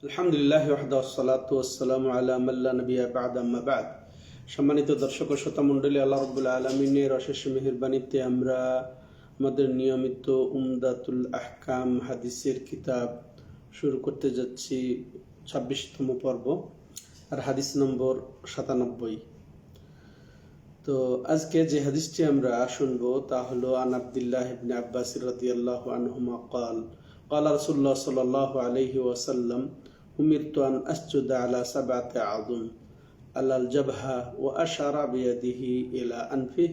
আলহামদুলিল্লাহ ওয়াহদা ওয়াসসালাতু ওয়াসসালামু আলা মান লা নাবিয়্যা বা'দা আম্মা বা'দ। সম্মানিত দর্শক ও শ্রোতা মণ্ডলী, আল্লাহ রাব্বুল আলামিনের অশেষ মেহেরবানিতে আমরা আমাদের নিয়মিত উমদাতুল আহকাম হাদিসের কিতাব শুরু করতে যাচ্ছি 26তম পর্ব, আর হাদিস নম্বর 97। তো আজকে যে হাদিসটি আমরা শুনবো তা হলো আন আব্দুল্লাহ ইবনে আব্বাস রাদিয়াল্লাহু আনহুমা قال قال رسول الله صلى الله عليه وسلم أمرت أن أسجد على 7 أعظم على الجبهة وأشار بيده إلى أنفه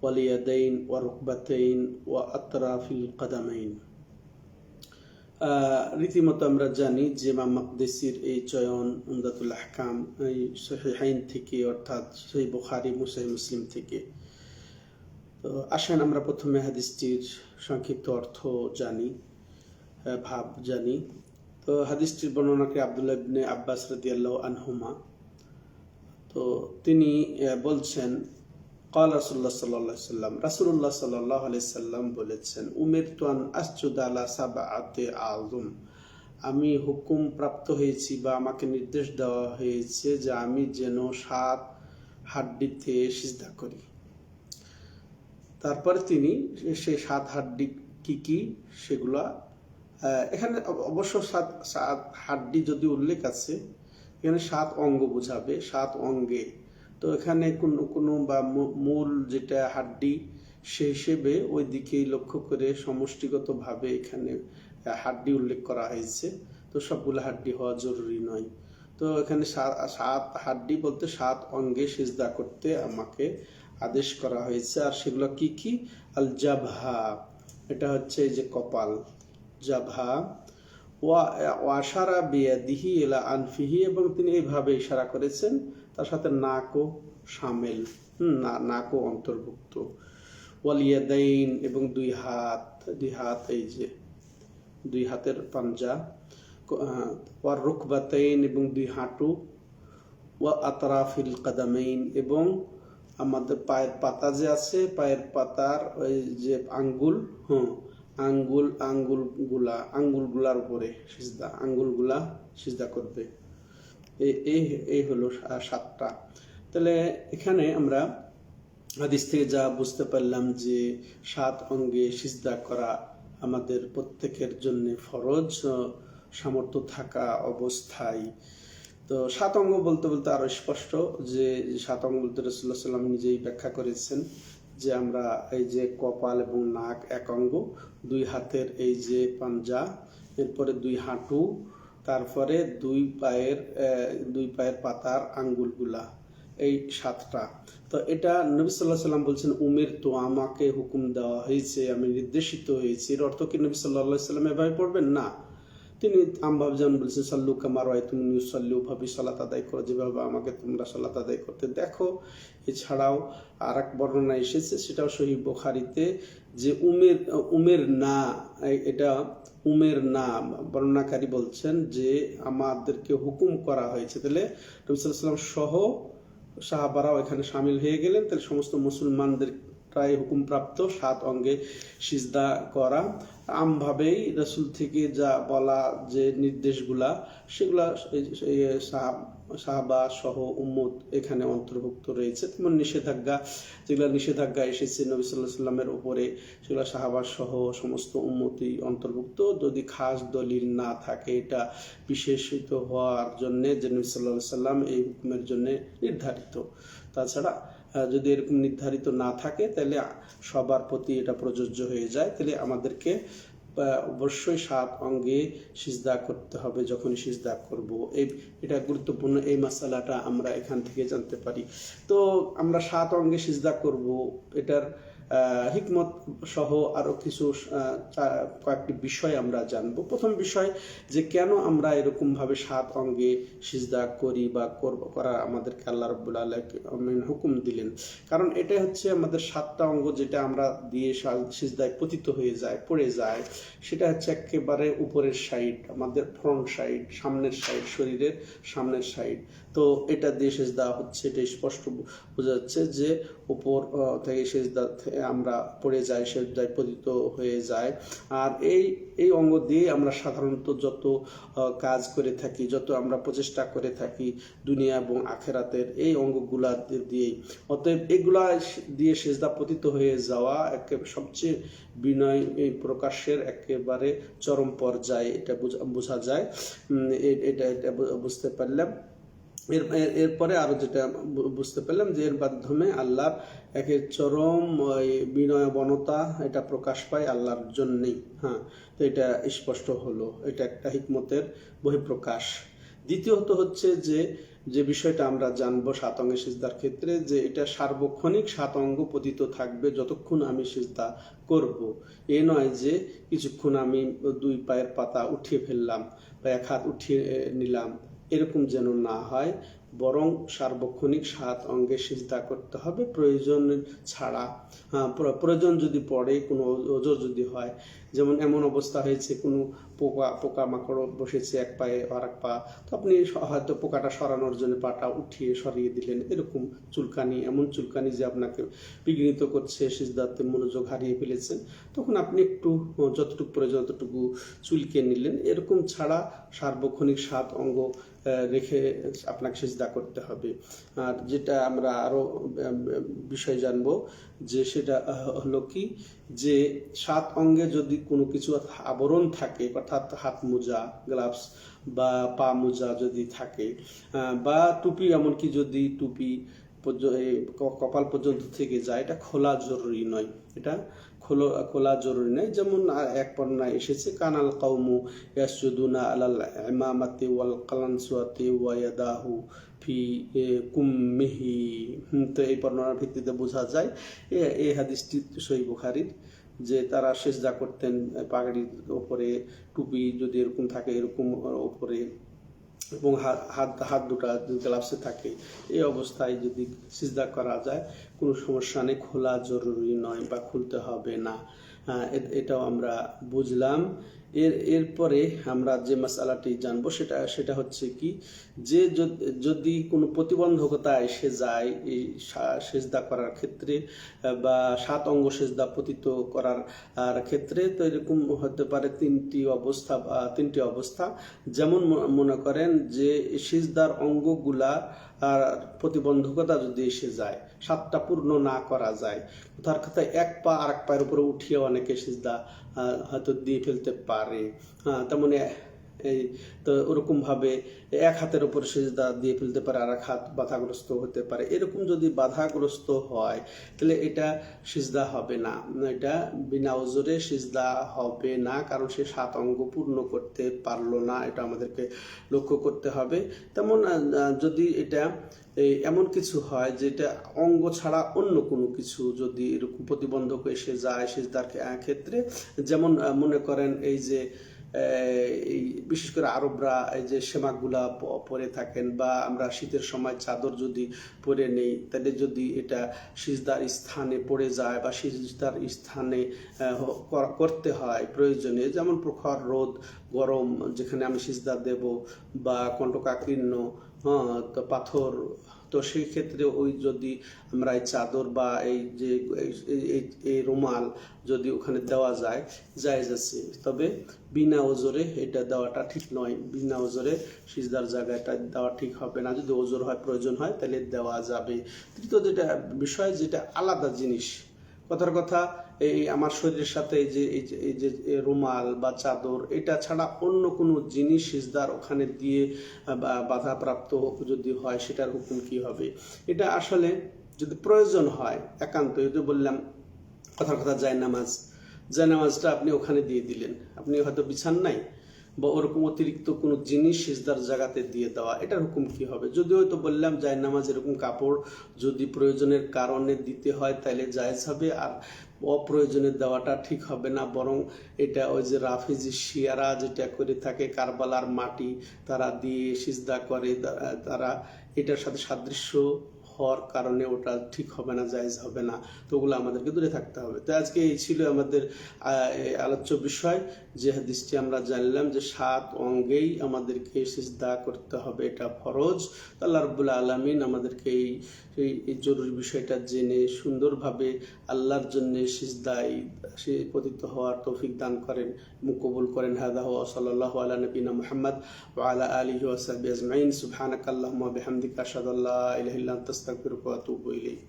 واليدين والركبتين وأطراف القدمين। রীতিমতো আমরা জানি যে ইমাম মাকদিসির এই চয়ন উমদাতুল আহকাম এই সহিহাইন থেকে, অর্থাৎ সহিহ বুখারী সহিহ মুসলিম থেকে। তো আসেন আমরা প্রথমে হাদিসটির সংক্ষিপ্ত অর্থ জানি, ভাব জানি। তো হাদিসটির বর্ণনাকে আব্দুল্লাহ ইবনে আব্বাস রাদিয়াল্লাহু আনহুমা, তো তিনি বলছেন قال رسول الله صلى الله عليه وسلم, রাসূলুল্লাহ সাল্লাল্লাহু আলাইহি সাল্লাম বলেছেন, উমিরতু আন আসজুদা আলা 7 আযম, আমি হুকুম প্রাপ্ত হয়েছি বা আমাকে নির্দেশ দেওয়া হয়েছে যে আমি যেন 7 হাড্ডিতে সিজদা করি। তারপরে তিনি সেই 7 হাড্ডি কি কি সেগুলা, এখানে অবশ্য 7 হাড্ডি যদি উল্লেখ আছে, এখানে 7 অঙ্গ বোঝাবে, 7 অঙ্গে। তো এখানে কোনো বা মূল যেটা হাড্ডি সে হিসেবে ওই দিকেই লক্ষ্য করে সমষ্টিগতভাবে এখানে হাড্ডি উল্লেখ করা হয়েছে। তো সবগুলো হাড্ডি হওয়া জরুরি নয়। তো এখানে 7 হাড্ডি বলতে 7 অঙ্গে সিজদা করতে আমাকে আদেশ করা হয়েছে। আর সেগুলো কি কি? আল জাবহা, এটা হচ্ছে এই যে কপাল, জাবহা। ওয়াশারা বিয়াদিহি ইলা আনফিহি, এবং তিনি এইভাবে ইশারা করেছেন, তার সাথে নাকও শামিল, নাকও অন্তর্ভুক্ত। ওয়াল ইয়াদাইন, এবং দুই হাত, এই যে দুই হাতের পাঞ্জা। ওয়ার রুকবাতাইন, এবং দুই হাঁটু। ওয়া আতরাফিল কাদামাইন, এবং আমাদের পায়ের পাতা যে আছে, পায়ের পাতার ওই যে আঙ্গুল, আঙ্গুলগুলার উপরে সিজদা, আঙ্গুলগুলা সিজদা করবে। এই হলো 7টা। তাহলে এখানে আমরা হাদিস থেকে যা বুঝতে পারলাম যে 7 অঙ্গে সিজদা করা আমাদের প্রত্যেকের জন্য ফরজ, সামর্থ্য থাকা অবস্থায়। তো 7 অঙ্গ বলতে বলতে আরো স্পষ্ট যে 7 অঙ্গ বলতে রাসূলুল্লাহ সাল্লাল্লাহু আলাইহি ওয়াসাল্লাম নিজেই ব্যাখ্যা করেছেন যে আমরা এই যে কপাল এবং নাক এক অঙ্গ, 2 হাতের এই যে পাঞ্জা, এরপরে 2 হাঁটু, তারপরে 2 পায়ের পাতার আঙ্গুলগুলা, এই 7টা। তো এটা নবী সাল্লাল্লাহু আলাইহি ওয়াসাল্লাম বলছেন উমিরতু, আমাকে হুকুম দেওয়া হয়েছে, আমি নির্দেশিত হয়েছি। এর অর্থ কি নবী সাল্লাল্লাহু আলাইহি ওয়াসাল্লাম এভাবে পড়বেন? না, তিনি আমভাবে যেমন বলছেন সাল্লু কামা রাআইতুমুনি উসাল্লি, ওভাবে সালাত আদায় করো যেভাবে আমাকে তোমরা সালাত আদায় করতে দেখো। এছাড়াও আর এক বর্ণনা এসেছে, সেটাও সহিহ বুখারীতে, যে উমের না, এটা উমের না, বর্ণনাকারী বলছেন যে আমাদেরকে হুকুম করা হয়েছে। তাহলে নবী সাল্লাল্লাহু আলাইহি ওয়াসাল্লাম সহ সাহাবারাও এখানে শামিল হয়ে গেলেন। তাহলে সমস্ত মুসলমানদের প্রায় হুকুমপ্রাপ্ত 7 অঙ্গে সিজদা করা। আমভাবেই রাসূল থেকে যা বলা যে নির্দেশগুলা, সেগুলা সাহাবা সহ উম্মত এখানে অন্তর্ভুক্ত রয়েছে। তেমন নিষেধাজ্ঞা, যেগুলা নিষেধাজ্ঞা এসেছে নবী সাল্লাল্লাহু আলাইহি ওয়াসাল্লামের উপরে, সেগুলো সাহাবা সহ সমস্ত উম্মতই অন্তর্ভুক্ত, যদি খাস দলিল না থাকে এটা বিশেষিত হওয়ার জন্য যে নবী সাল্লাল্লাহু আলাইহি ওয়াসাল্লাম এই হুকুমের জন্য নির্ধারিত। তাছাড়া যদি এরকম নির্ধারিত না থাকে তাহলে সবার প্রতি এটা প্রযোজ্য হয়ে যায়। তাহলে আমাদেরকে অবশ্যই 7 অঙ্গে সিজদা করতে হবে যখনই সিজদা করব। এটা গুরুত্বপূর্ণ, এই মাসালাটা আমরা এখান থেকে জানতে পারি। তো আমরা 7 অঙ্গে সিজদা করব, এটার হিকমত সহ আরো কিছু কয়েকটি বিষয় আমরা জানবো। প্রথম বিষয় যে কেন আমরা এরকম ভাবে 7 অঙ্গে সিজদা করি বা করা আমাদেরকে আল্লাহ রাব্বুল আলামিন হুকুম দিলেন। কারণ এটা হচ্ছে আমাদের 7টা অঙ্গ যেটা আমরা দিয়ে সিজদায় পতিত হয়ে যায়, পড়ে যায়, সেটা হচ্ছে একেবারে উপরের সাইড, আমাদের ফ্রন্ট সাইড, সামনের সাইড, শরীরের সামনের সাইড। তো এটা দিয়ে সিজদা হচ্ছে, এটা স্পষ্ট বোঝা যাচ্ছে যে উপর থেকে সিজদা আমরা পড়ে যাই, সেজদায় পতিত হয়ে যায়। আর এই অঙ্গ দিয়ে আমরা সাধারণত যত কাজ করে থাকি, যত আমরা প্রচেষ্টা করে থাকি দুনিয়া এবং আখেরাতের, এই অঙ্গগুলা দিয়েই। অতএব এগুলা দিয়ে সেজদা পতিত হয়ে যাওয়া একেবারে সবচেয়ে বিনয় প্রকাশের একেবারে চরম পর্যায়ে, এটা বোঝা যায়। এটা বুঝতে পারলাম। এরপরে আরো যেটা বুঝতে পারলাম যে এর মাধ্যমে আল্লাহর একের চরম বিনয়বনতা এটা প্রকাশ পায় আল্লাহর জন্যই। হ্যাঁ, তো এটা স্পষ্ট হলো, এটা একটা হিকমতের বহিঃপ্রকাশ। দ্বিতীয়ত হচ্ছে যে বিষয়টা আমরা জানবো 7 অঙ্গে সিজদার ক্ষেত্রে, যে এটা সার্বক্ষণিক 7 অঙ্গ পতিত থাকবে যতক্ষণ আমি সিজদা করব। এ নয় যে কিছুক্ষণ আমি 2 পায়ের পাতা উঠিয়ে ফেললাম বা 1 হাত উঠিয়ে নিলাম, এরকম যেন না হয়, বরং সার্বক্ষণিক 7 অঙ্গে সিজদা করতে হবে প্রয়োজন ছাড়া। প্রয়োজন যদি পড়ে, কোনো ওজর যদি হয়, যেমন এমন অবস্থা হয়েছে কোনো পোকা মাকড় বসেছে এক পায়ে আর এক পা, তো আপনি হয়তো পোকাটা সরানোর জন্য পাটা উঠিয়ে সরিয়ে দিলেন, এরকম চুলকানি, এমন চুলকানি যে আপনাকে বিঘ্নিত করছে, সিজদাতে মনোযোগ হারিয়ে ফেলেছেন, তখন আপনি একটু যতটুকু প্রয়োজন ততটুকু চুলকে নিলেন। এরকম ছাড়া সার্বক্ষণিক 7 অঙ্গ রেখে আপনাকে সিজদা করতে হবে। আর যেটা আমরা আরো বিষয় জানবো, যে সেটা হলো কি, যে 7 অঙ্গে যদি কোনো কিছু আবরণ থাকে, অর্থাৎ হাত মোজা, গ্লাভস বা পা মোজা যদি থাকে, বা টুপি, এমনকি যদি টুপি কপাল পর্যন্ত থেকে যায়, এটা খোলা জরুরি নয়, এটা খোলা জরুরি নয়। যেমন এক বর্ণনায় এসেছে, কানাল কওমু ইয়াসজুদুনা আলাল ইমামাতি ওয়াল কালানসুয়াতি ওয়া ইয়াদাহু ফি কুম্মিহি। তো এই বর্ণনার ভিত্তিতে বোঝা যায়, এই হাদিসটি সহিহ বুখারীর, যে তারা সিজদা করতেন পাগড়ির উপরে, টুপি যদি এরকম থাকে এরকম উপরে, এবং হাত দুটা গ্লাভসে থাকে, এই অবস্থায় যদি সিজদা করা যায় কোনো সমস্যা নেই, খোলা জরুরি নয় বা খুলতে হবে না। এটাও আমরা বুঝলাম। এরপরে আমরা যে মাসআলাটি জানবো সেটা হচ্ছে কি, যে যদি কোনো প্রতিবন্ধকতা এসে যায় এই সিজদা করার ক্ষেত্রে বা 7 অঙ্গ সিজদা পতিত করার ক্ষেত্রে, তো এরকম হতে পারে 3টি অবস্থা। যেমন মনে করেন যে সিজদার অঙ্গগুলা আর প্রতিবন্ধকতা যদি এসে যায়, 7টা পূর্ণ না করা যায়, তার কথায় 1 পা আর 1 পায়ের উপরে উঠিয়ে অনেকে সিজদা হয়তো দিয়ে ফেলতে পারে। তেমন তো ওরকম ভাবে 1 হাতের উপর সিজদা দিয়ে ফেলতে পারে, আর 1 হাত বাধাগ্রস্ত হতে পারে। এরকম যদি বাধাগ্রস্ত হয়, তাহলে এটা সিজদা হবে না, এটা বিনা ওজরে সিজদা হবে না, কারণ সে 7 অঙ্গ পূর্ণ করতে পারলো না, এটা আমাদেরকে লক্ষ্য করতে হবে। তেমন যদি এটা এমন কিছু হয় যেটা অঙ্গ ছাড়া অন্য কোনো কিছু যদি এরকম প্রতিবন্ধক এসে যায় সিজদার ক্ষেত্রে, যেমন মনে করেন এই যে বিশেষ করে আরবরা এই যে সেমাকগুলা পরে থাকেন, বা আমরা শীতের সময় চাদর যদি পরে নেই, তাহলে যদি এটা সিজদার স্থানে পড়ে যায় বা সিজদার স্থানে করতে হয় প্রয়োজনে, যেমন প্রখর রোদ, গরম যেখানে আমি সিজদা দেব, বা কণ্টকাকীর্ণ তো পাথর, তো সেই ক্ষেত্রে ওই যদি আমরা এই চাদর বা এই যে এই রুমাল যদি ওখানে দেওয়া যায়, জায়েজ আছে। তবে বিনা ওজরে এটা দেওয়াটা ঠিক নয়, বিনা ওজরে সিজদার জায়গাটা দেওয়া ঠিক হবে না। যদি ওজর হয়, প্রয়োজন হয়, তাহলে দেওয়া যাবে। তৃতীয় যেটা বিষয়, যেটা আলাদা জিনিস, কথার কথা এই আমার শরীরের সাথে এই যে রুমাল বা চাদর, এটা ছাড়া অন্য কোনো জিনিস সিজদার ওখানে দিয়ে বাধাপ্রাপ্ত যদি হয়, সেটার হুকুম কি হবে? এটা আসলে যদি প্রয়োজন হয় একান্ত, যদি বললাম কথার কথা জায়নামাজটা আপনি ওখানে দিয়ে দিলেন, আপনি হয়তো বিছান নাই বা ওরকম অতিরিক্ত কোনো জিনিস সিজদার জায়গাতে দিয়ে দেওয়া, এটার হুকুম কি হবে? যদিও তো বললাম জায়নামাজ এরকম কাপড় যদি প্রয়োজনের কারণে দিতে হয় তাহলে জায়েজ হবে, আর অপ্রয়োজনে দেওয়াটা ঠিক হবে না, বরং এটা ওই যে রাফিজি শিয়ারা যেটা করে থাকে, কারবালার মাটি তারা দিয়ে সিজদা করে, তারা এটার সাথে সাদৃশ্য হওয়ার কারণে ওটা ঠিক হবে না, জায়েজ হবে না, তো ওগুলো আমাদেরকে দূরে থাকতে হবে। তো আজকে এই ছিল আমাদের আলোচ্য বিষয়, যে হাদিসটি আমরা জানলাম যে 7 অঙ্গেই আমাদেরকে সিজদা করতে হবে, এটা ফরজ। আল্লাহ রাব্বুল আলামিন আমাদেরকে এই জরুরি বিষয়টা জেনে সুন্দরভাবে আল্লাহর জন্য সিজদায় পতিত হওয়ার তৌফিক দান করেন, কবুল করেন। হাদা ওয়া সাল্লাল্লাহু আলা নবিনা মুহাম্মদ ওয়া আলা আলিহি ওয়া সাহবিহি আজমাইন। সুবহানাকাল্লাহুম্মা ওয়া বিহামদিকা আশহাদু আল্লা ইলাহা ইল্লা আনতা আস্তাগফিরুকা ওয়া আতুবু ইলাইক।